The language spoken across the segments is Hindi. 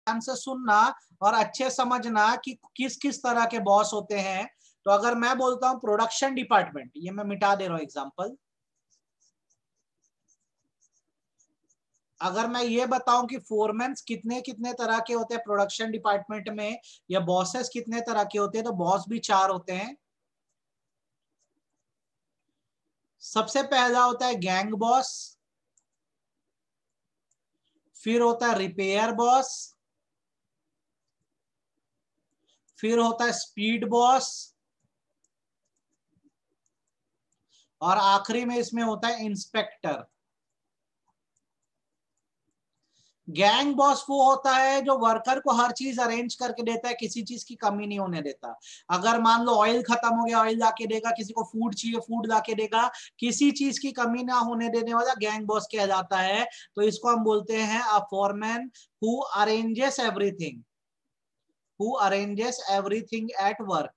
ध्यान से सुनना और अच्छे समझना कि किस किस तरह के बॉस होते हैं। तो अगर मैं बोलता हूं प्रोडक्शन डिपार्टमेंट, ये मैं मिटा दे रहा हूं एग्जांपल। अगर मैं ये बताऊं कि फोरमैन्स कितने कितने तरह के होते हैं प्रोडक्शन डिपार्टमेंट में, या बॉसेस कितने तरह के होते हैं, तो बॉस भी 4 होते हैं। सबसे पहला होता है गैंग बॉस, फिर होता है रिपेयर बॉस, फिर होता है स्पीड बॉस, और आखिरी में इसमें होता है इंस्पेक्टर। गैंग बॉस वो होता है जो वर्कर को हर चीज अरेंज करके देता है, किसी चीज की कमी नहीं होने देता। अगर मान लो ऑयल खत्म हो गया, ऑयल लाके देगा, किसी को फूड चाहिए फूड लाके देगा, किसी चीज की कमी ना होने देने वाला गैंग बॉस कहलाता है। तो इसको हम बोलते हैं a foreman who arranges everything, who arranges everything at work.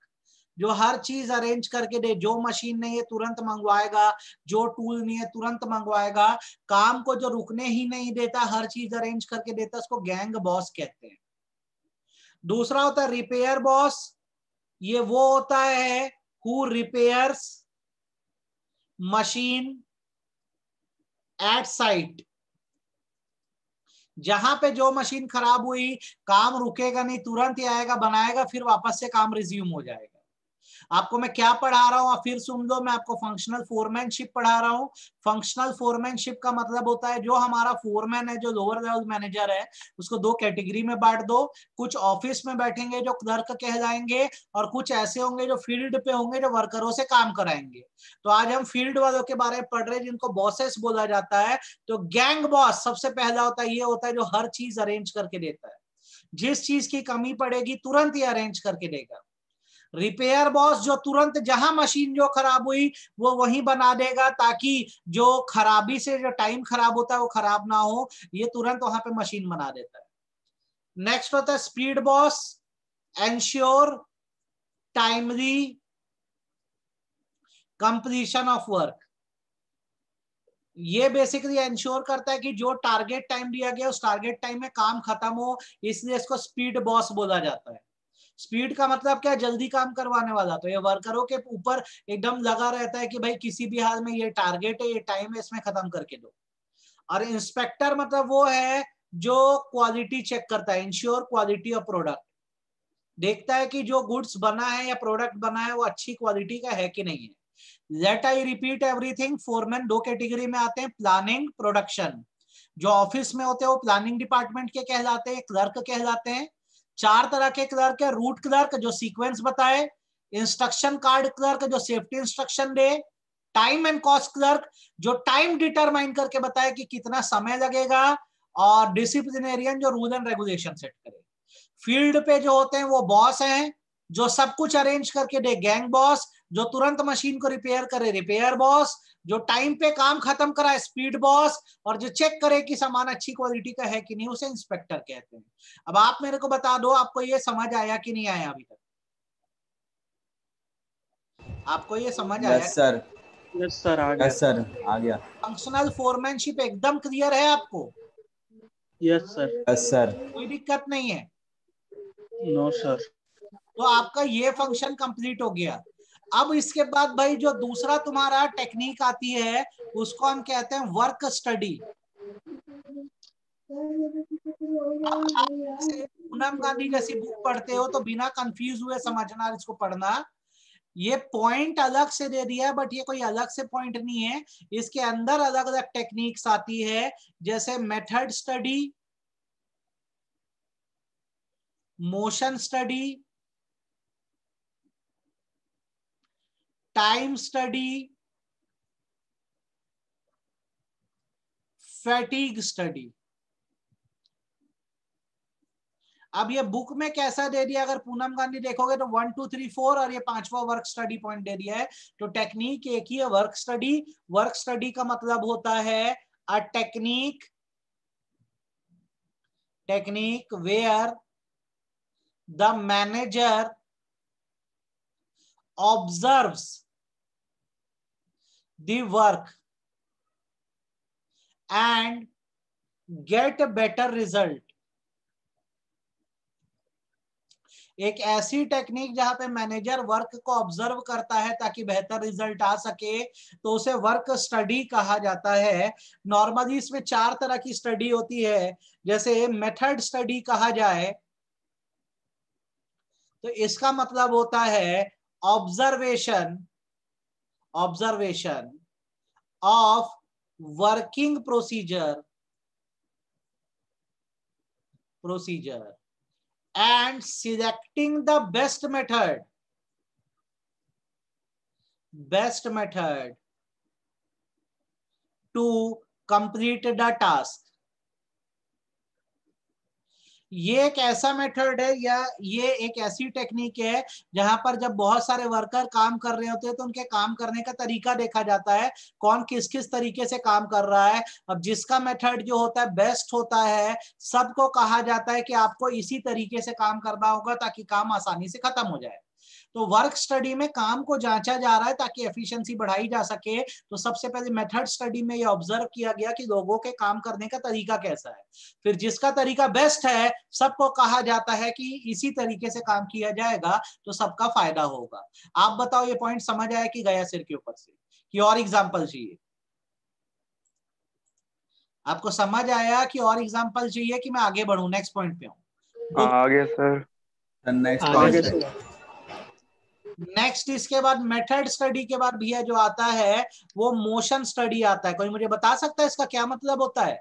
जो हर चीज अरेंज करके दे, जो मशीन नहीं है तुरंत मंगवाएगा, जो टूल नहीं है तुरंत मंगवाएगा, काम को जो रुकने ही नहीं देता, हर चीज अरेंज करके देता, उसको गैंग बॉस कहते हैं। दूसरा होता है रिपेयर बॉस। ये वो होता है who repairs machine eight site. जहां पे जो मशीन खराब हुई, काम रुकेगा नहीं, तुरंत ही आएगा, बनाएगा, फिर वापस से काम रिज्यूम हो जाएगा। आपको मैं क्या पढ़ा रहा हूं, फिर सुन लो। मैं आपको फंक्शनल फोरमैनशिप पढ़ा रहा हूं। फंक्शनल फोरमैनशिप का मतलब होता है जो हमारा फोरमैन है, जो लोअर लेवल मैनेजर है, उसको 2 कैटेगरी में बांट दो। कुछ ऑफिस में बैठेंगे जो क्लर्क कहलाएंगे, और कुछ ऐसे होंगे जो फील्ड पे होंगे, जो वर्करों से काम कराएंगे। तो आज हम फील्ड वालों के बारे में पढ़ रहे हैं, जिनको बॉसेस बोला जाता है। तो गैंग बॉस सबसे पहला होता है, ये होता है जो हर चीज अरेंज करके देता है, जिस चीज की कमी पड़ेगी तुरंत ही अरेंज करके देगा। रिपेयर बॉस जो तुरंत जहां मशीन जो खराब हुई वो वहीं बना देगा, ताकि जो खराबी से जो टाइम खराब होता है वो खराब ना हो, ये तुरंत वहां पे मशीन बना देता है। नेक्स्ट होता है speed boss, ensure timely completion of work. ये बेसिकली एंश्योर करता है कि जो टारगेट टाइम दिया गया उस टारगेट टाइम में काम खत्म हो, इसलिए इसको स्पीड बॉस बोला जाता है। स्पीड का मतलब क्या है, जल्दी काम करवाने वाला। तो ये वर्करों के ऊपर एकदम लगा रहता है कि भाई किसी भी हाल में ये टारगेट है, ये टाइम है, इसमें खत्म करके दो। और इंस्पेक्टर मतलब वो है जो क्वालिटी चेक करता है, इंश्योर क्वालिटी ऑफ प्रोडक्ट। देखता है कि जो गुड्स बना है या प्रोडक्ट बना है वो अच्छी क्वालिटी का है कि नहीं है। Let I repeat everything. Foreman 2 category में आते हैं, प्लानिंग, प्रोडक्शन। जो ऑफिस में होते हैं वो प्लानिंग डिपार्टमेंट के कहलाते हैं, क्लर्क कहलाते हैं। 4 तरह के क्लर्क है। रूट क्लर्क जो सीक्वेंस बताए, इंस्ट्रक्शन कार्ड क्लर्क जो safety instruction they, time and cost clerk जो टाइम डिटरमाइन करके बताए कि कितना समय लगेगा, और डिसिप्लिनेरियन जो रूल एंड रेगुलेशन सेट करे। फील्ड पे जो होते हैं वो बॉस हैं, जो सब कुछ अरेंज करके दे, गैंग बॉस। जो तुरंत मशीन को रिपेयर करे, रिपेयर बॉस। जो टाइम पे काम खत्म कराए, स्पीड बॉस। और जो चेक करे कि सामान अच्छी क्वालिटी का है कि नहीं, उसे इंस्पेक्टर कहते हैं। अब आप मेरे को बता दो, आपको ये समझ आया कि नहीं आया अभी तक? आपको ये समझ आया? Yes sir. यस सर, आ गया। यस सर, आ गया। फंक्शनल फोरमैनशिप एकदम क्लियर है आपको? Yes sir. Yes sir. कोई दिक्कत नहीं है? No sir. तो आपका ये फंक्शन कंप्लीट हो गया। अब इसके बाद भाई जो दूसरा तुम्हारा टेक्निक आती है, उसको हम कहते हैं वर्क स्टडी। अब आप जैसे पूनम गांधी जैसी बुक पढ़ते हो तो बिना कंफ्यूज हुए समझना, इसको पढ़ना। ये पॉइंट अलग से दे दिया है, बट ये कोई अलग से पॉइंट नहीं है। इसके अंदर अलग अलग टेक्निक्स आती है, जैसे method study, motion study, time study, fatigue study. अब ये बुक में कैसा दे दिया, अगर पूनम गांधी देखोगे तो 1 2 3 4 और ये 5वां वर्क स्टडी पॉइंट दे दिया है। तो टेक्निक एक ही है, वर्क स्टडी। वर्क स्टडी का मतलब होता है a technique where the manager observes the work and get a better result एक ऐसी टेक्निक जहां पे मैनेजर वर्क को ऑब्जर्व करता है ताकि बेहतर रिजल्ट आ सके, तो उसे वर्क स्टडी कहा जाता है। नॉर्मली इसमें 4 तरह की स्टडी होती है। जैसे मेथड स्टडी कहा जाए तो इसका मतलब होता है observation of working procedure and selecting the best method to complete the task। ये एक ऐसा मेथड है या ये एक ऐसी टेक्निक है जहां पर जब बहुत सारे वर्कर काम कर रहे होते हैं तो उनके काम करने का तरीका देखा जाता है, कौन किस किस तरीके से काम कर रहा है। अब जिसका मेथड जो होता है बेस्ट होता है, सबको कहा जाता है कि आपको इसी तरीके से काम करना होगा ताकि काम आसानी से खत्म हो जाए। तो वर्क स्टडी में काम को जांचा जा रहा है ताकि एफिशिएंसी बढ़ाई जा सके। तो सबसे पहले मेथड स्टडी में ये ऑब्जर्व किया गया कि लोगों के काम करने का तरीका कैसा है, फिर जिसका तरीका बेस्ट है सबको कहा जाता है कि इसी तरीके से काम किया जाएगा तो सबका फायदा होगा। आप बताओ ये पॉइंट समझ आया कि गया सिर के ऊपर से, कि और एग्जाम्पल चाहिए? आपको समझ आया कि और एग्जाम्पल चाहिए कि मैं आगे बढ़ूं, नेक्स्ट पॉइंट पे हूं? आगे सर, नेक्स्ट इसके बाद मेथड स्टडी के बाद भैया जो आता है वो मोशन स्टडी आता है। कोई मुझे बता सकता है इसका क्या मतलब होता है?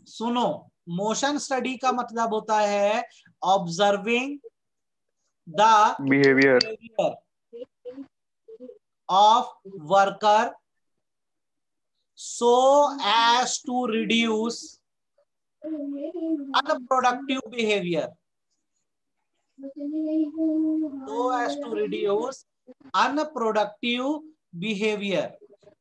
सुनो, मोशन स्टडी का मतलब होता है observing the behaviour of worker so as to reduce unproductive behavior,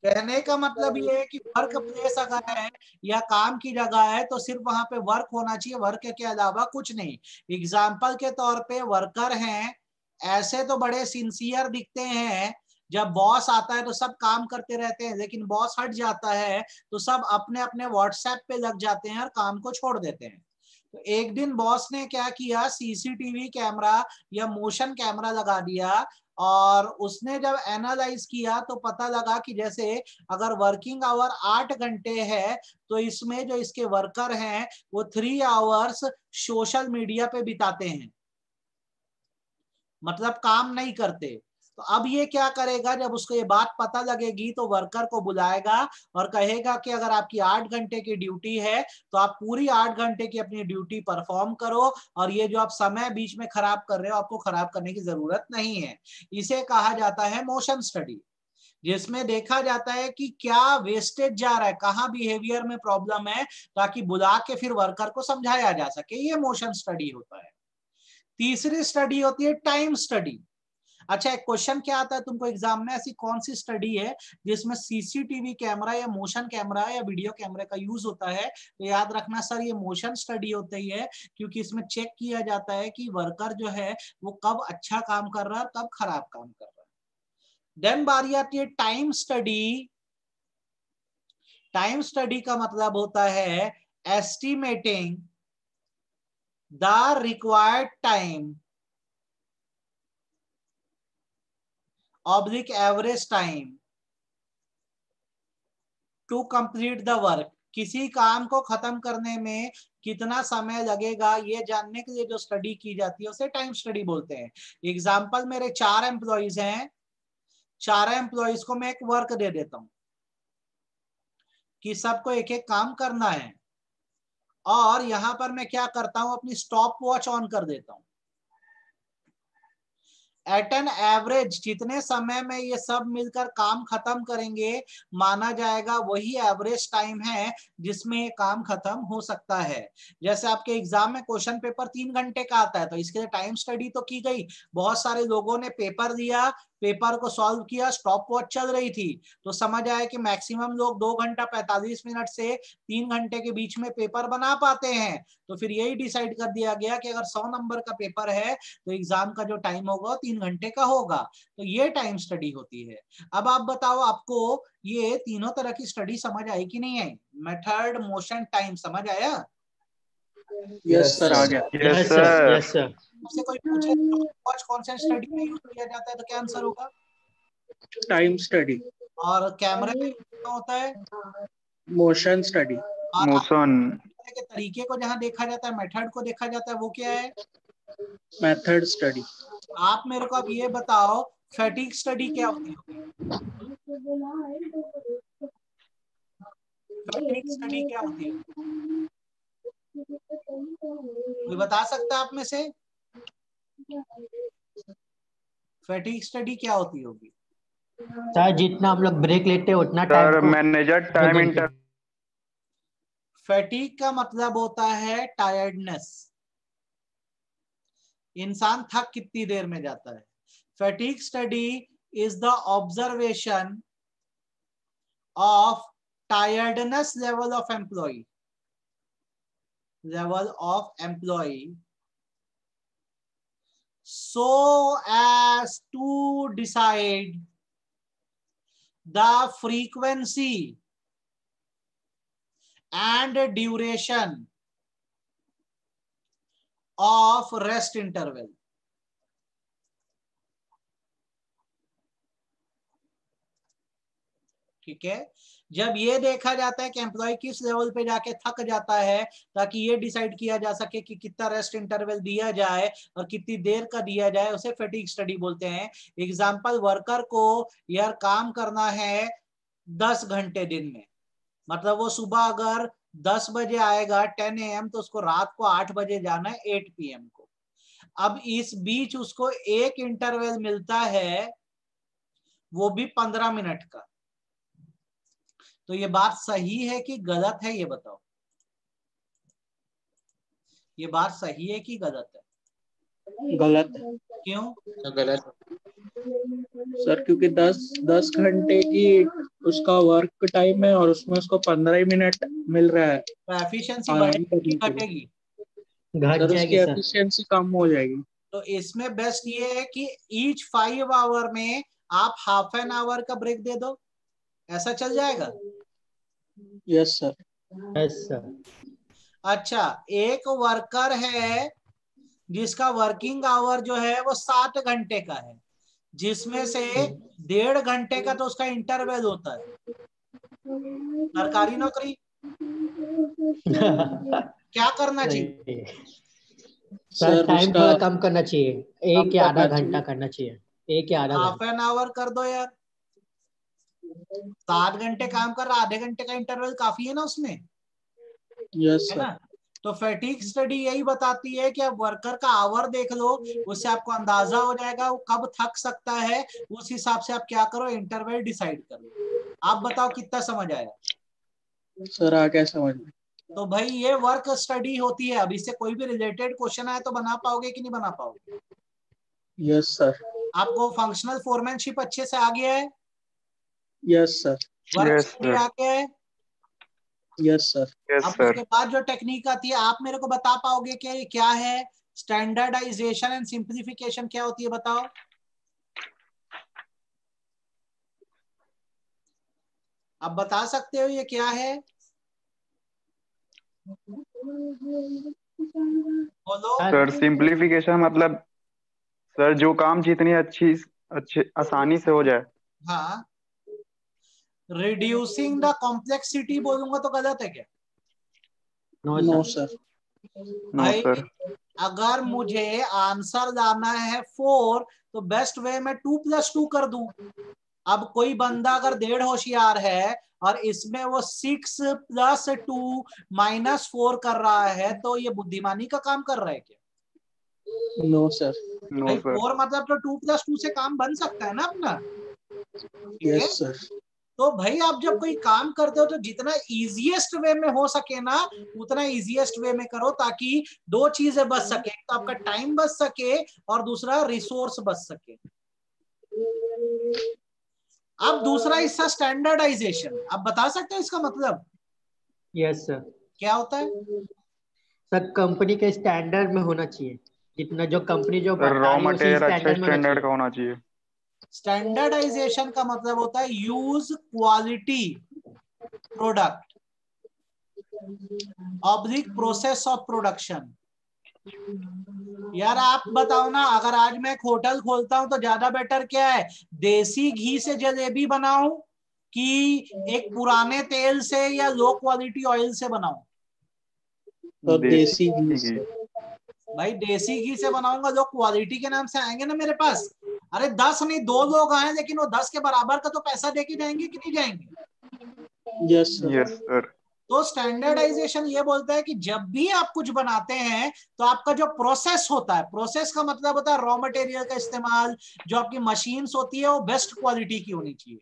कहने का मतलब ये है कि वर्क प्लेस अगर है या काम की जगह है तो सिर्फ वहां पे वर्क होना चाहिए, वर्क के अलावा कुछ नहीं। एग्जाम्पल के तौर पे वर्कर हैं, ऐसे तो बड़े सिंसियर दिखते हैं, जब बॉस आता है तो सब काम करते रहते हैं, लेकिन बॉस हट जाता है तो सब अपने अपने व्हाट्सएप पे लग जाते हैं और काम को छोड़ देते हैं। तो एक दिन बॉस ने क्या किया, सीसीटीवी कैमरा या मोशन कैमरा लगा दिया और उसने जब एनालाइज किया तो पता लगा कि जैसे अगर वर्किंग आवर 8 घंटे है तो इसमें जो इसके वर्कर हैं वो 3 आवर्स सोशल मीडिया पे बिताते हैं, मतलब काम नहीं करते। तो अब ये क्या करेगा, जब उसको ये बात पता लगेगी तो वर्कर को बुलाएगा और कहेगा कि अगर आपकी 8 घंटे की ड्यूटी है तो आप पूरी 8 घंटे की अपनी ड्यूटी परफॉर्म करो और ये जो आप समय बीच में खराब कर रहे हो आपको खराब करने की जरूरत नहीं है। इसे कहा जाता है मोशन स्टडी, जिसमें देखा जाता है कि क्या वेस्टेज जा रहा है, कहाँ बिहेवियर में प्रॉब्लम है, ताकि बुला के फिर वर्कर को समझाया जा सके। ये मोशन स्टडी होता है। तीसरी स्टडी होती है टाइम स्टडी। अच्छा, एक क्वेश्चन क्या आता है तुमको एग्जाम में, ऐसी कौन सी स्टडी है जिसमें सीसीटीवी कैमरा या मोशन कैमरा या वीडियो कैमरे का यूज होता है? तो याद रखना सर, ये मोशन स्टडी होती है, क्योंकि इसमें चेक किया जाता है कि वर्कर जो है वो कब अच्छा काम कर रहा है और कब खराब काम कर रहा है। देन बारी आती है टाइम स्टडी। टाइम स्टडी का मतलब होता है estimating the required time oblique average time to complete the work. किसी काम को खत्म करने में कितना समय लगेगा ये जानने के लिए जो स्टडी की जाती है उसे टाइम स्टडी बोलते हैं। एग्जाम्पल, मेरे 4 एम्प्लॉइज हैं, 4 एम्प्लॉइज को मैं एक वर्क दे देता हूं कि सबको एक एक काम करना है, और यहां पर मैं क्या करता हूं, अपनी स्टॉप वॉच ऑन कर देता हूं। एट एन एवरेज जितने समय में ये सब मिलकर काम खत्म करेंगे माना जाएगा वही एवरेज टाइम है जिसमें ये काम खत्म हो सकता है। जैसे आपके एग्जाम में क्वेश्चन पेपर 3 घंटे का आता है तो इसके लिए टाइम स्टडी तो की गई, बहुत सारे लोगों ने पेपर दिया, पेपर को सॉल्व किया, स्टॉप वॉच चल रही थी, तो समझ आया कि मैक्सिमम लोग 2 घंटा 45 मिनट से 3 घंटे के बीच में पेपर बना पाते हैं। तो फिर यही डिसाइड कर दिया गया कि अगर 100 नंबर का पेपर है तो एग्जाम का जो टाइम होगा 3 घंटे का होगा। तो ये टाइम स्टडी होती है। अब आप बताओ, आपको ये तीनों तरह की स्टडी समझ आई कि नहीं आई? मेथड, मोशन, टाइम समझ आया? यस सर, आ गया। Yes sir. Yes sir. आपसे कोई पूछे वॉच कौन सा स्टडी में यूज किया जाता है तो क्या आंसर होगा? Time study. और कैमरे में क्या होता है? Motion study. और मोशन। के तरीके को जहां देखा जाता है, मेथड को देखा जाता है, वो क्या है? Method study. आप मेरे को अब ये बताओ, फैटिग स्टडी क्या होती है? फैटिग स्टडी क्या होती है? कोई बता सकता है आप में से? फैटिग स्टडी क्या होती होगी? सर जितना हम लोग ब्रेक लेते हैं उतना सर टाइम को मैनेजर टाइम इंटर। फैटिग का मतलब होता है टायर्डनेस। इंसान थक कितनी देर में जाता है। Fatigue study is the observation of tiredness level of employee, so as to decide the frequency and duration of rest interval. ठीक है, जब ये देखा जाता है कि एम्प्लॉय किस लेवल पे जाके थक जाता है, ताकि ये डिसाइड किया जा सके कि कितना रेस्ट इंटरवल दिया जाए और कितनी देर का दिया जाए, उसे फैटिग स्टडी बोलते हैं। एग्जांपल, वर्कर को यार काम करना है 10 घंटे दिन में, मतलब वो सुबह अगर 10 बजे आएगा 10 AM, तो उसको रात को 8 बजे जाना है 8 PM को। अब इस बीच उसको एक इंटरवल मिलता है, वो भी 15 मिनट का। तो ये बात सही है कि गलत है, ये बताओ। ये बात सही है कि गलत है? गलत है। क्यों गलत? सर क्योंकि 10 घंटे की उसका वर्क टाइम है और उसमें उसको 15 ही मिनट मिल रहा है। तो एफिशिएंसी आराम बढ़ेगी करने कि के लिए। घटेगी? घट सर उसकी जाएगी सर। एफिशिएंसी कम हो जाएगी। तो इसमें बेस्ट ये है कि ईच 5 आवर में आप हाफ एन आवर का ब्रेक दे दो, ऐसा चल जाएगा? Yes sir. Yes sir. अच्छा, एक वर्कर है जिसका वर्किंग आवर जो है वो 7 घंटे का है, जिसमें से 1.5 घंटे का तो उसका इंटरवल होता है। सरकारी नौकरी, क्या करना चाहिए? सर टाइम उसका थोड़ा कम करना चाहिए, एक या आधा करना घंटा चाहिए। करना चाहिए, एक या आधा हाफ घंटा। एन आवर कर दो यार। 7 घंटे काम कर रहा, आधे घंटे का इंटरवल काफी है ना उसमें, यस है सर। ना? तो फैटिग स्टडी यही बताती है कि आप वर्कर का आवर देख लो, उससे आपको अंदाजा हो जाएगा वो कब थक सकता है, उस हिसाब से आप क्या करो, इंटरवल डिसाइड करो। आप बताओ कितना समझ आया? सर आ गया समझ में। तो भाई ये वर्क स्टडी होती है। अब इससे कोई भी रिलेटेड क्वेश्चन आए तो बना पाओगे कि नहीं बना पाओगे? Yes sir. आपको फंक्शनल फोरमैनशिप अच्छे से आ गया है? Yes sir. Work yes study sir. आ गया है? Yes sir. यस अब सर। उसके बाद जो टेक्निक आती है, आप मेरे को बता पाओगे कि ये क्या है? स्टैंडर्डाइजेशन एंड सिंप्लीफिकेशन क्या होती है, बताओ। आप बता सकते हो ये क्या है? बोलो। सर सिंप्लीफिकेशन मतलब सर जो काम जितनी अच्छे आसानी से हो जाए। हाँ, रिड्यूसिंग द कॉम्प्लेक्सिटी बोलूंगा तो गलत है क्या? No sir. नो भाई सर। अगर मुझे आंसर लाना है 4, तो बेस्ट वे में 2+2 कर दूं। अब कोई बंदा अगर 1.5 होशियार है और इसमें वो 6 + 2 -4 कर रहा है, तो ये बुद्धिमानी का काम कर रहा है क्या? No sir. नो भाई सर। 4 मतलब तो 2+2 से काम बन सकता है ना अपना, ठीक है? Yes sir. तो भाई आप जब कोई काम करते हो तो जितना इजीएस्ट वे में हो सके ना, उतना इजीएस्ट वे में करो, ताकि 2 चीजें बच सके। तो आपका टाइम बच सके और दूसरा रिसोर्स बच सके। अब दूसरा हिस्सा स्टैंडर्डाइजेशन, आप बता सकते हो इसका मतलब यस सर। क्या होता है? सर कंपनी के स्टैंडर्ड में होना चाहिए, जितना जो कंपनी जो सर बता रॉ रही है उसी मटेरियल अच्छे स्टैंडर्ड में होना स्टैंडर्ड चाहिए। का होना चाहिए। स्टैंडर्डाइजेशन का मतलब होता है use quality product oblique process of production. यार आप बताओ ना, अगर आज मैं एक होटल खोलता हूं तो ज्यादा बेटर क्या है, देसी घी से जलेबी बनाऊं कि एक पुराने तेल से या लो क्वालिटी ऑयल से बनाऊं? तो देसी देसी घी घी। से। भाई देसी घी से बनाऊंगा, लोग क्वालिटी के नाम से आएंगे ना मेरे पास। अरे 10 नहीं 2 लोग आए लेकिन वो 10 के बराबर का तो पैसा देके जाएंगे कि नहीं जाएंगे? Yes sir. Yes sir. तो स्टैंडर्डाइजेशन ये बोलता है कि जब भी आप कुछ बनाते हैं तो आपका जो प्रोसेस होता है, प्रोसेस का मतलब होता है रॉ मटेरियल का इस्तेमाल, जो आपकी मशीन्स होती है वो बेस्ट क्वालिटी की होनी चाहिए।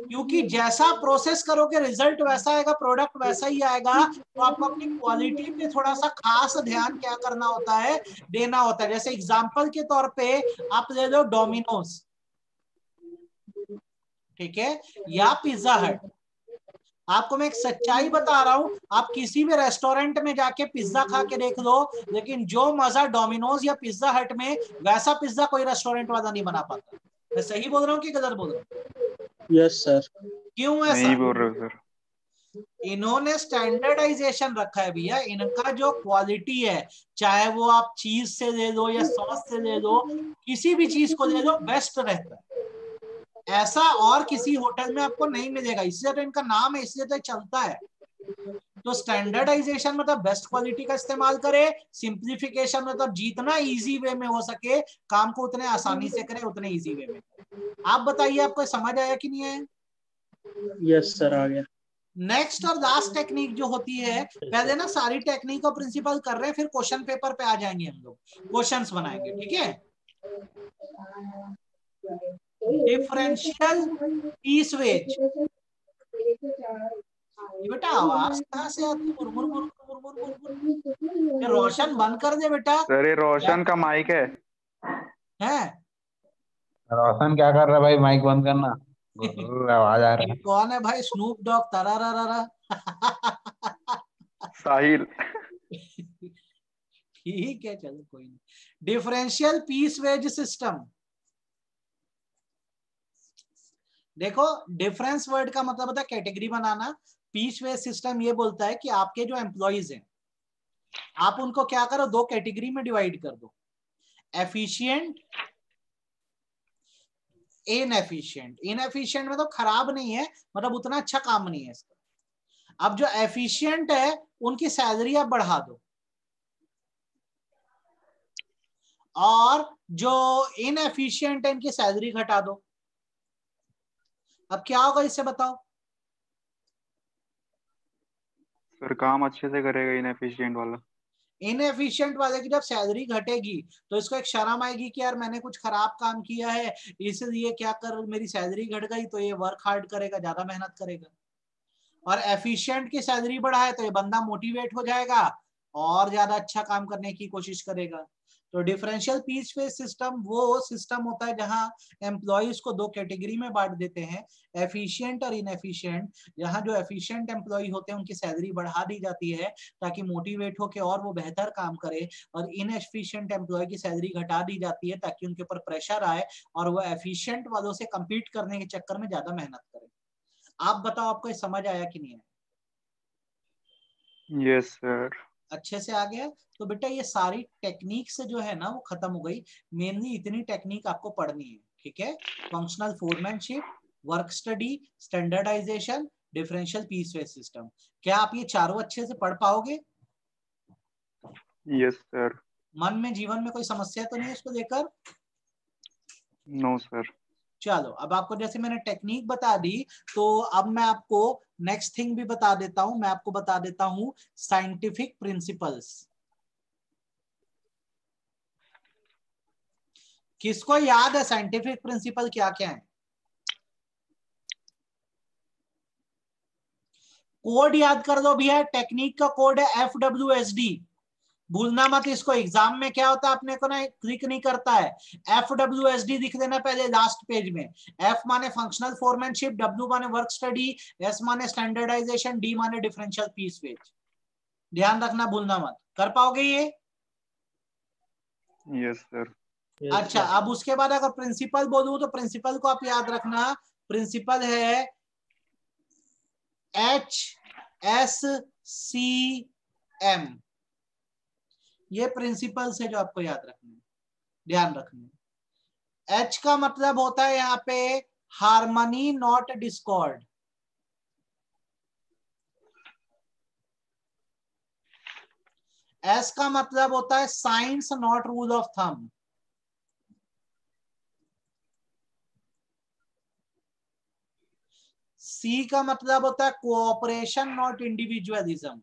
क्योंकि जैसा प्रोसेस करोगे रिजल्ट वैसा आएगा, प्रोडक्ट वैसा ही आएगा। तो आपको अपनी क्वालिटी पे थोड़ा सा खास ध्यान क्या करना होता है, देना होता है। जैसे एग्जांपल के तौर पे आप ले लो डोमिनोज, ठीक है, या पिज्जा हट। आपको मैं एक सच्चाई बता रहा हूं, आप किसी भी रेस्टोरेंट में जाके पिज्जा खा के देख लो, लेकिन जो मजा डोमिनोज या पिज्जा हट में, वैसा पिज्जा कोई रेस्टोरेंट वाला नहीं बना पाता। मैं सही बोल रहा हूँ कि गलत बोल रहा हूँ? Yes sir. क्यों ऐसा? नहीं बोल रहे हो सर। इन्होंने स्टैंडर्डाइजेशन रखा है भैया। इनका जो क्वालिटी है, चाहे वो आप चीज से ले लो या सॉस से ले लो, किसी भी चीज को ले लो, बेस्ट रहता है। ऐसा और किसी होटल में आपको नहीं मिलेगा, इसलिए तो इनका नाम है, इसलिए तो चलता है। तो स्टैंडर्डाइजेशन मतलब बेस्ट क्वालिटी का इस्तेमाल करे, सिंप्लीफिकेशन मतलब जितना इजी वे में हो सके काम को उतने आसानी से करे, उतने इजी वे में। आप बताइए आपको समझ आया कि नहीं आया? यस सर आ गया। नेक्स्ट और लास्ट टेक्निक जो होती है, पहले ना सारी टेक्निक और प्रिंसिपल कर रहे हैं, फिर क्वेश्चन पेपर पे आ जाएंगे, हम लोग क्वेश्चंस बनाएंगे, ठीक है? Differential piece wage. ये बेटा आवाज कहाँ से आती है, मुरमुर मुरमुर मुरमुर मुरमुर? ये रोशन बंद कर दे बेटा। सर ये रोशन का माइक है। है रोशन क्या कर रहा है भाई, माइक बंद करना। गुर्र आवाज आ रहा ये है। कौन है भाई? स्नूप डॉग तरारा। साहिल। ठीक है चलो कोई नहीं। Differential piece wage system. देखो, डिफरेंस वर्ड का मतलब होता है कैटेगरी बनाना। पीस वेज सिस्टम ये बोलता है कि आपके जो एम्प्लॉइज हैं, आप उनको क्या करो, 2 कैटेगरी में डिवाइड कर दो, एफिशिएंट, इनएफिशिएंट। इनएफिशिएंट मतलब खराब नहीं है, मतलब उतना अच्छा काम नहीं है इसका। अब जो एफिशिएंट है उनकी सैलरी आप बढ़ा दो, और जो इनएफिशिएंट है इनकी सैलरी घटा दो। अब क्या होगा इससे बताओ? सर काम अच्छे से करेगा इनएफिशिएंट वाला। इनएफिशिएंट वाले की जब सैलरी घटेगी तो इसको एक शर्म आएगी कि यार मैंने कुछ खराब काम किया है, इसलिए क्या कर मेरी सैलरी घट गई, तो ये वर्क हार्ड करेगा, ज्यादा मेहनत करेगा। और एफिशिएंट की सैलरी बढ़ाए तो ये बंदा मोटिवेट हो जाएगा और ज्यादा अच्छा काम करने की कोशिश करेगा। तो डिफरेंशियल पीस वेज सिस्टम वो सिस्टम होता है जहां एम्प्लॉयज को 2 कैटेगरी में बांट देते हैं, एफिशिएंट और इनएफिशिएंट। जहां जो एफिशिएंट एम्प्लॉय होते हैं उनकी सैलरी बढ़ा दी जाती है ताकि मोटिवेट होकर और वो बेहतर काम करे, और इनएफिशिएंट एम्प्लॉय की सैलरी घटा दी जाती है ताकि उनके ऊपर प्रेशर आए और वो एफिशिएंट वालों से कम्पीट करने के चक्कर में ज्यादा मेहनत करे। आप बताओ आपको ये समझ आया कि नहीं आया? Yes sir. अच्छे से आ गया? तो बेटा ये सारी टेक्निक से जो है ना वो खत्म हो गई। मेनली इतनी टेक्निक आपको पढ़नी है, ठीक है? Functional foremanship, work study, standardisation, differential piece wage system. क्या आप ये चारों अच्छे से पढ़ पाओगे? Yes sir. मन में जीवन में कोई समस्या तो नहीं है इसको लेकर? No sir. चलो अब आपको जैसे मैंने टेक्निक बता दी, तो अब मैं आपको नेक्स्ट थिंग भी बता देता हूं। मैं आपको बता देता हूं साइंटिफिक प्रिंसिपल्स। किसको याद है साइंटिफिक प्रिंसिपल क्या क्या है? कोड याद कर लो भैया, टेक्निक का कोड है FWSD। भूलना मत इसको, एग्जाम में क्या होता है अपने को ना क्लिक नहीं करता है। FWSD लिख देना पहले लास्ट पेज में। F माने फंक्शनल फोरमैनशिप, W माने वर्क स्टडी, S माने स्टैंडर्डाइजेशन, D माने डिफरेंशियल पीस वेज। ध्यान रखना, भूलना मत। कर पाओगे ये? Yes sir. अच्छा, अब उसके बाद अगर प्रिंसिपल बोलूं तो प्रिंसिपल को आप याद रखना, प्रिंसिपल है HSCM। ये प्रिंसिपल्स है जो आपको याद रखना है, ध्यान रखना। H का मतलब होता है यहाँ पे हार्मनी नॉट डिस्कॉर्ड। S का मतलब होता है science not rule of thumb. C का मतलब होता है कोऑपरेशन नॉट इंडिविजुअलिज्म।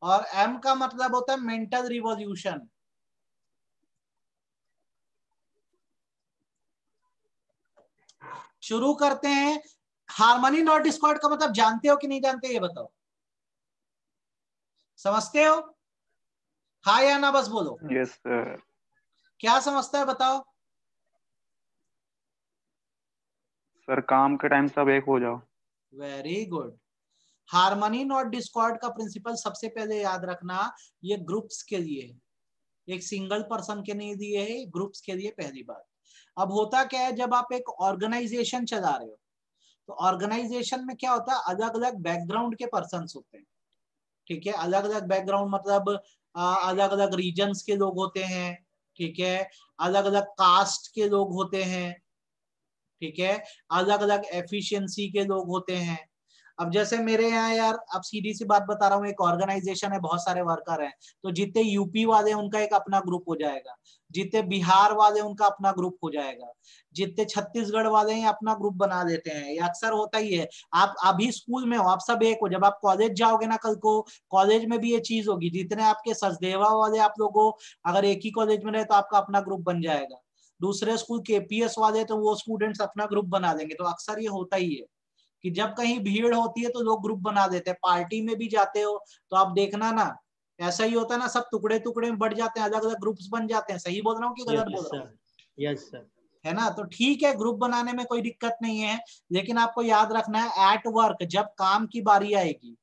और M का मतलब होता है मेंटल रिवॉल्यूशन। शुरू करते हैं। हार्मनी नॉट डिस्कॉर्ड का मतलब जानते हो कि नहीं जानते, ये बताओ। समझते हो? हाँ या ना बस बोलो। Yes sir. क्या समझता है बताओ। सर काम के टाइम सब एक हो जाओ। Very good. Harmony not Discord का प्रिंसिपल सबसे पहले याद रखना, ये ग्रुप्स के लिए है, एक सिंगल पर्सन के नहीं दिए है, ग्रुप्स के लिए पहली बात। अब होता क्या है, जब आप एक ऑर्गेनाइजेशन चला रहे हो तो ऑर्गेनाइजेशन में क्या होता है, अलग अलग बैकग्राउंड के पर्सन्स होते हैं। ठीक है, अलग अलग बैकग्राउंड मतलब अलग अलग रीजन्स के लोग होते हैं। ठीक है, अलग अलग कास्ट के लोग होते हैं। ठीक है, अलग अलग एफिशिएंसी के लोग होते हैं। अब जैसे मेरे यहाँ यार, अब सीधी सी बात बता रहा हूँ, एक ऑर्गेनाइजेशन है, बहुत सारे वर्कर हैं, तो जितने यूपी वाले उनका एक अपना ग्रुप हो जाएगा, जितने बिहार वाले उनका अपना ग्रुप हो जाएगा, जितने छत्तीसगढ़ वाले हैं अपना ग्रुप बना देते हैं। ये अक्सर होता ही है। आप अभी स्कूल में हो, आप सब एक हो, जब आप कॉलेज जाओगे ना कल को, कॉलेज में भी ये चीज होगी। जितने आपके सचदेवा वाले आप लोगों, अगर एक ही कॉलेज में रहे तो आपका अपना ग्रुप बन जाएगा। दूसरे स्कूल KPS वाले तो वो स्टूडेंट्स अपना ग्रुप बना देंगे। तो अक्सर ये होता ही है कि जब कहीं भीड़ होती है तो लोग ग्रुप बना देते हैं। पार्टी में भी जाते हो तो आप देखना ना, ऐसा ही होता है ना, सब टुकड़े टुकड़े में बढ़ जाते हैं, अलग अलग ग्रुप्स बन जाते हैं। सही बोल रहा हूँ कि गलत बोल रहा हूँ? Yes sir. है ना? तो ठीक है, ग्रुप बनाने में कोई दिक्कत नहीं है, लेकिन आपको याद रखना है एट वर्क जब काम की बारी आएगी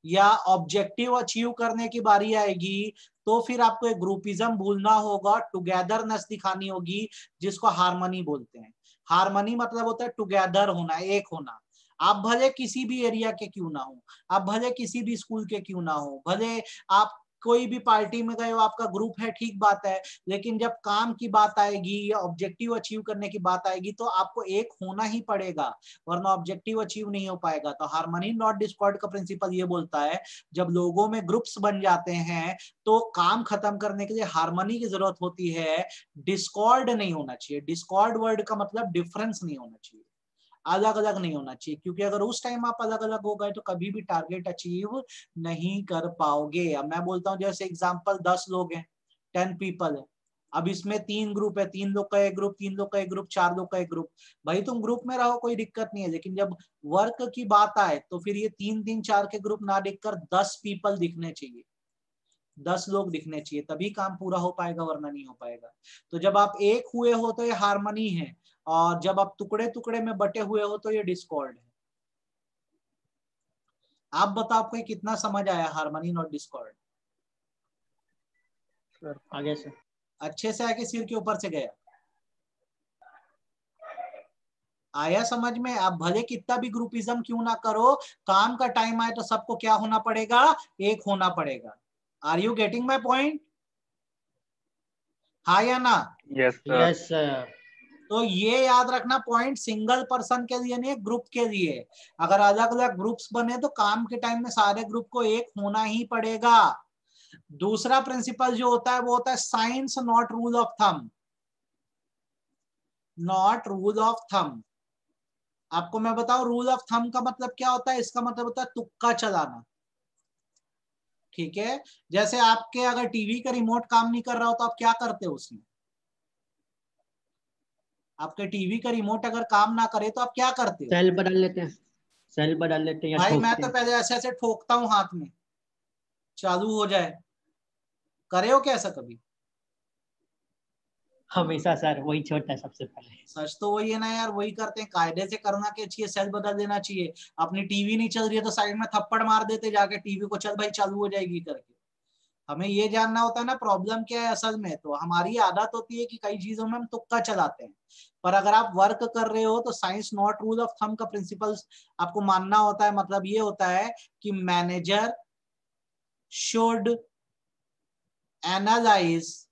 या ऑब्जेक्टिव अचीव करने की बारी आएगी, तो फिर आपको एक ग्रुपिज्म भूलना होगा, टुगेदरनेस दिखानी होगी, जिसको हार्मनी बोलते हैं। हार्मनी मतलब होता है टुगेदर होना, एक होना। आप भले किसी भी एरिया के क्यों ना हो, आप भले किसी भी स्कूल के क्यों ना हो, भले आप कोई भी पार्टी में गए हो, आपका ग्रुप है, ठीक बात है, लेकिन जब काम की बात आएगी या ऑब्जेक्टिव अचीव करने की बात आएगी तो आपको एक होना ही पड़ेगा, वरना ऑब्जेक्टिव अचीव नहीं हो पाएगा। तो हार्मनी नॉट डिस्कॉर्ड का प्रिंसिपल ये बोलता है, जब लोगों में ग्रुप्स बन जाते हैं तो काम खत्म करने के लिए हार्मनी की जरूरत होती है, डिस्कॉर्ड नहीं होना चाहिए। डिस्कॉर्ड वर्ड का मतलब डिफरेंस नहीं होना चाहिए, अलग अलग नहीं होना चाहिए, क्योंकि अगर उस टाइम आप अलग अलग हो गए तो कभी भी टारगेट अचीव नहीं कर पाओगे। अब मैं बोलता हूँ जैसे एग्जांपल 10 लोग हैं, 10 पीपल है, अब इसमें 3 ग्रुप है, 3 लोग का एक ग्रुप, 3 लोग का एक ग्रुप, 4 लोग का एक ग्रुप। भाई तुम ग्रुप में रहो, कोई दिक्कत नहीं है, लेकिन जब वर्क की बात आए तो फिर ये 3-3-4 के ग्रुप ना दिखकर 10 पीपल दिखने चाहिए, 10 लोग दिखने चाहिए, तभी काम पूरा हो पाएगा, वरना नहीं हो पाएगा। तो जब आप एक हुए हो तो ये हार्मनी है, और जब आप टुकड़े टुकड़े में बटे हुए हो तो ये डिस्कॉर्ड है। आप बताओ आपको कितना समझ आया हार्मनी नॉट डिस्कॉर्ड? सर आगे सर। अच्छे से आके सिर के ऊपर से गया? आया समझ में? आप भले कितना भी ग्रुपिज्म क्यों ना करो, काम का टाइम आए तो सबको क्या होना पड़ेगा, एक होना पड़ेगा। Are you getting my point? हाँ या ना? Yes sir. Yes sir. तो ये याद रखना, पॉइंट सिंगल पर्सन के लिए नहीं, ग्रुप के लिए। अगर अलग अलग ग्रुप्स बने तो काम के टाइम में सारे ग्रुप को एक होना ही पड़ेगा। दूसरा प्रिंसिपल जो होता है वो होता है science not rule of thumb. Not rule of thumb, आपको मैं बताऊं रूल ऑफ थंब का मतलब क्या होता है? इसका मतलब होता है तुक्का चलाना। ठीक है, जैसे आपके अगर टीवी का रिमोट काम नहीं कर रहा हो तो आप क्या करते हो उसमें? आपके टीवी का रिमोट अगर काम ना करे तो आप क्या करते हो? सेल बदल लेते हैं। सेल बदल लेते हैं या भाई मैं ठोकते तो हैं। पहले ऐसे ऐसे ठोकता हूँ हाथ में, चालू हो जाए। करे हो क्या ऐसा कभी? हमेशा सर वही छोड़ता है सबसे पहले। सच तो वही है ना यार, वही करते हैं। कायदे से करना क्या चाहिए, सेल बदल देना चाहिए। अपनी टीवी नहीं चल रही है तो साइड में थप्पड़ मार देते जाके टीवी को, चल भाई चालू हो जाएगी करके। हमें ये जानना होता है ना प्रॉब्लम क्या है असल में। तो हमारी आदत होती है कि कई चीजों में हम तुक्का चलाते हैं। पर अगर आप वर्क कर रहे हो तो science not rule of thumb का प्रिंसिपल्स आपको मानना होता है। मतलब ये होता है कि manager should analyse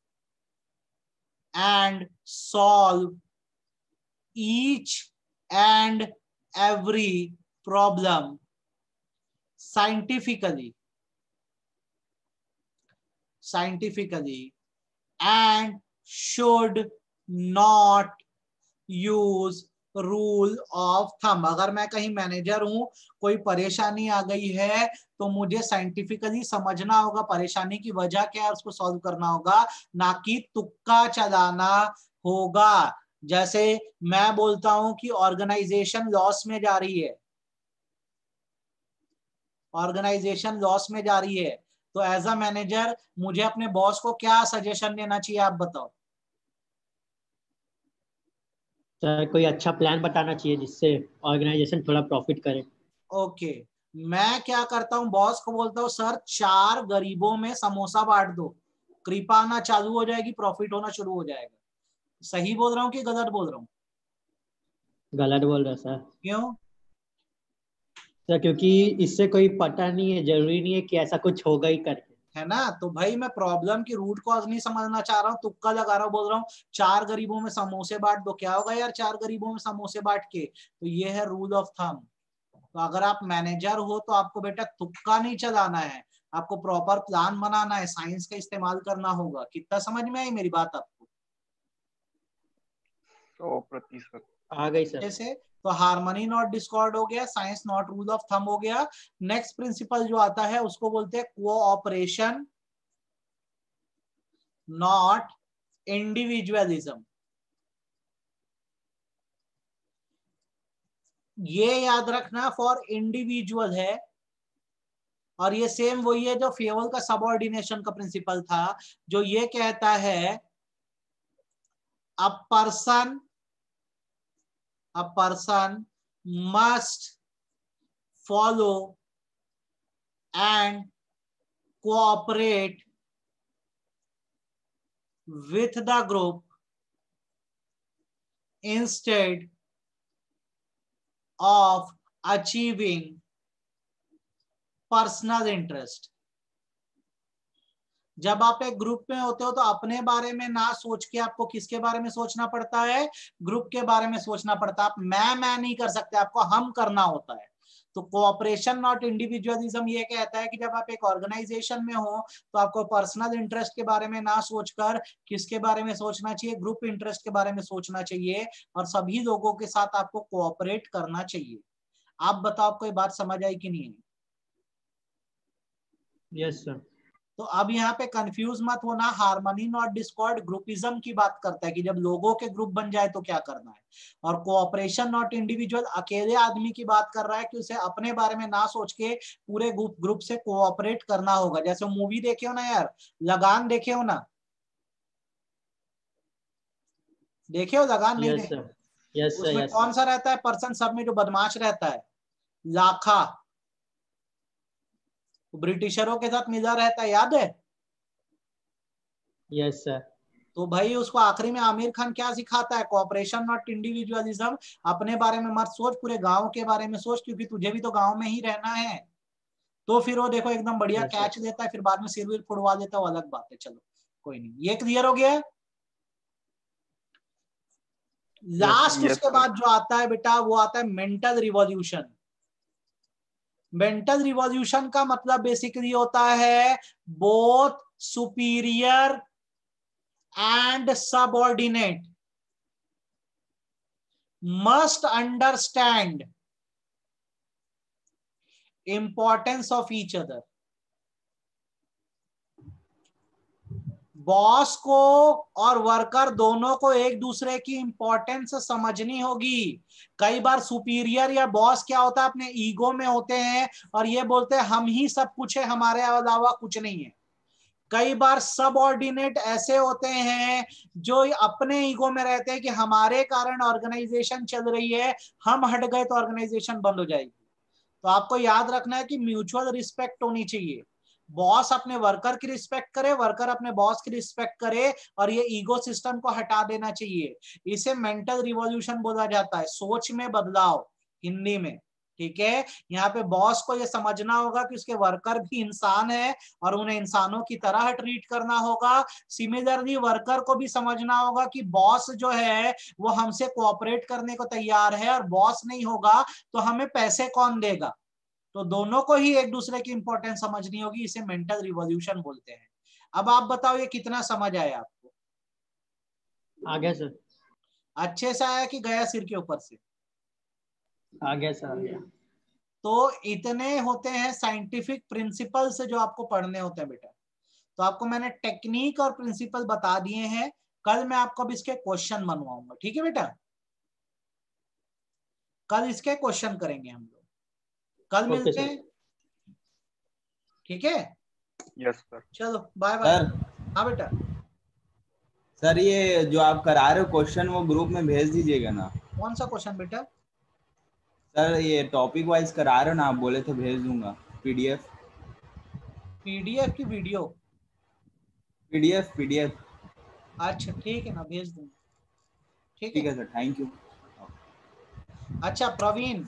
and solve each and every problem scientifically and should not use rule of thumb. अगर मैं कहीं मैनेजर हूं, कोई परेशानी आ गई है तो मुझे साइंटिफिकली समझना होगा परेशानी की वजह क्या है, उसको सॉल्व करना होगा, ना कि तुक्का चलाना होगा। जैसे मैं बोलता हूं कि ऑर्गेनाइजेशन लॉस में जा रही है, ऑर्गेनाइजेशन लॉस में जा रही है, तो एज अ मैनेजर मुझे अपने बॉस को क्या सजेशन देना चाहिए, आप बताओ। सर कोई अच्छा प्लान बताना चाहिए जिससे ऑर्गेनाइजेशन थोड़ा प्रॉफिट करे। ओके, मैं क्या करता हूं, बॉस को बोलता हूं सर 4 गरीबों में समोसा बांट दो, कृपा आना चालू हो जाएगी, प्रॉफिट होना शुरू हो जाएगा। सही बोल रहा हूं कि गलत बोल रहा हूं? गलत बोल रहा है सर। क्यों? सर क्योंकि इससे कोई पता नहीं है, जरूरी नहीं है कि ऐसा कुछ होगा ही करके। है ना। तो भाई मैं प्रॉब्लम की रूट कॉज नहीं समझना चाह रहा हूँ, तुक्का लगा रहा हूँ, बोल रहा हूँ 4 गरीबों में समोसे बांट दो। क्या होगा यार 4 गरीबों में समोसे बांट के? तो ये है रूल ऑफ थंब। तो अगर आप मैनेजर हो तो आपको बेटा तुक्का नहीं चलाना है, आपको प्रॉपर प्लान बनाना है, साइंस का इस्तेमाल करना होगा। कितना समझ में आई मेरी बात आपको? 100%। आ गई सर। जैसे तो हार्मनी नॉट डिस्कॉर्ड हो गया, science not rule of thumb हो गया। नेक्स्ट प्रिंसिपल जो आता है उसको बोलते हैं कोऑपरेशन नॉट इंडिविजुअलिज्म। ये याद रखना फॉर इंडिविजुअल है, और ये सेम वही है जो फेवल का सबऑर्डिनेशन का प्रिंसिपल था, जो ये कहता है a person must follow and cooperate with the group instead of achieving personal interest। जब आप एक ग्रुप में होते हो तो अपने बारे में ना सोच के आपको किसके बारे में सोचना पड़ता है, ग्रुप के बारे में सोचना पड़ता है। आप मैं नहीं कर सकते, आपको हम करना होता है। तो कोऑपरेशन नॉट इंडिविजुअलिज्म ये कहता है कि जब आप एक ऑर्गेनाइजेशन में हो तो आपको पर्सनल इंटरेस्ट के बारे में ना सोचकर किसके बारे में सोचना चाहिए, ग्रुप इंटरेस्ट के बारे में सोचना चाहिए, और सभी लोगों के साथ आपको कोऑपरेट करना चाहिए। आप बताओ आपको ये बात समझ आई कि नहीं? Yes sir. तो अब यहाँ पे कंफ्यूज मत होना, हार्मनी नॉट डिस्कॉर्ड ग्रुपिज्म की बात करता है कि जब लोगों के ग्रुप बन जाए तो क्या करना है, और कोऑपरेशन नॉट इंडिविजुअल अकेले आदमी की बात कर रहा है कि उसे अपने बारे में ना सोच के पूरे ग्रुप से कोऑपरेट करना होगा। जैसे मूवी देखे हो ना यार, लगान देखे हो ना? देखे हो लगान? नहीं यस देखे? सर। Yes sir. उसमें यस कौन सर। सा रहता है पर्सन सब में जो बदमाश रहता है? लाखा, ब्रिटिशरों के साथ मिला रहता है, याद है? Yes sir. तो भाई उसको आखिरी में आमिर खान क्या सिखाता है? Cooperation not individualism. अपने बारे में मत सोच, पूरे गांव के बारे में सोच, क्योंकि तुझे भी तो गांव में ही रहना है। तो फिर वो देखो एकदम बढ़िया यस कैच सर। देता है, फिर बाद में सिर विर फुड़वा देता है, वो अलग बात है। चलो कोई नहीं, ये क्लियर हो गया। लास्ट यस उसके सर। बाद जो आता है बेटा वो आता है मेंटल रिवॉल्यूशन। मेंटल रिवॉल्यूशन का मतलब बेसिकली होता है both superior and subordinate must understand importance of each other। Boss को और वर्कर दोनों को एक दूसरे की इंपॉर्टेंस समझनी होगी। कई बार सुपीरियर या बॉस क्या होता है, अपने ईगो में होते हैं और ये बोलते हैं हम ही सब कुछ है, हमारे अलावा कुछ नहीं है। कई बार सबऑर्डिनेट ऐसे होते हैं जो अपने ईगो में रहते हैं कि हमारे कारण ऑर्गेनाइजेशन चल रही है, हम हट गए तो ऑर्गेनाइजेशन बंद हो जाएगी। तो आपको याद रखना है कि म्यूचुअल रिस्पेक्ट होनी चाहिए। बॉस अपने वर्कर की रिस्पेक्ट करे, वर्कर अपने बॉस की रिस्पेक्ट करे, और ये ईगो सिस्टम को हटा देना चाहिए। इसे मेंटल रिवॉल्यूशन बोला जाता है, सोच में बदलाव हिंदी में। ठीक है, यहाँ पे बॉस को ये समझना होगा कि उसके वर्कर भी इंसान है और उन्हें इंसानों की तरह ट्रीट करना होगा। सिमिलरली वर्कर को भी समझना होगा कि बॉस जो है वो हमसे कोऑपरेट करने को तैयार है, और बॉस नहीं होगा तो हमें पैसे कौन देगा। तो दोनों को ही एक दूसरे की इंपॉर्टेंस समझनी होगी, इसे मेंटल रिवॉल्यूशन बोलते हैं। अब आप बताओ ये कितना समझ आया आपको? आ गया सर, अच्छे से आया कि गया सिर के ऊपर से? आ गया सर, आ गया। तो इतने होते हैं साइंटिफिक प्रिंसिपल्स जो आपको पढ़ने होते हैं बेटा। तो आपको मैंने टेक्निक और प्रिंसिपल बता दिए हैं। कल मैं आपको अब इसके क्वेश्चन बनवाऊंगा, ठीक है बेटा? कल इसके क्वेश्चन करेंगे हम लोग, कल ओके मिलते सर। हैं, ठीक है? Yes sir. चलो बाय बाय। सर हाँ बेटा। सर ये जो आप करा रहे हो क्वेश्चन वो ग्रुप में भेज दीजिएगा ना। कौन सा क्वेश्चन बेटा? सर ये टॉपिक वाइज करा रहे हो ना, आप बोले थे भेज दूंगा पीडीएफ। पीडीएफ की वीडियो? पीडीएफ। अच्छा ठीक है ना, भेज दूंगा। ठीक ठीक है है सर, थैंक यू। अच्छा प्रवीण,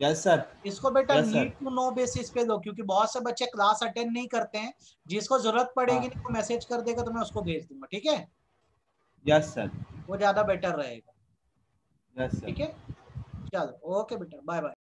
यस सर। इसको बेटा yes sir. Need to know basis पे लो, क्योंकि बहुत से बच्चे क्लास अटेंड नहीं करते हैं। जिसको जरूरत पड़ेगी हाँ। ना वो मैसेज कर देगा तो मैं उसको भेज दूंगा, ठीक है? Yes sir. वो ज्यादा बेटर रहेगा, यस सर। ठीक है? चलो ओके बेटा, बाय बाय।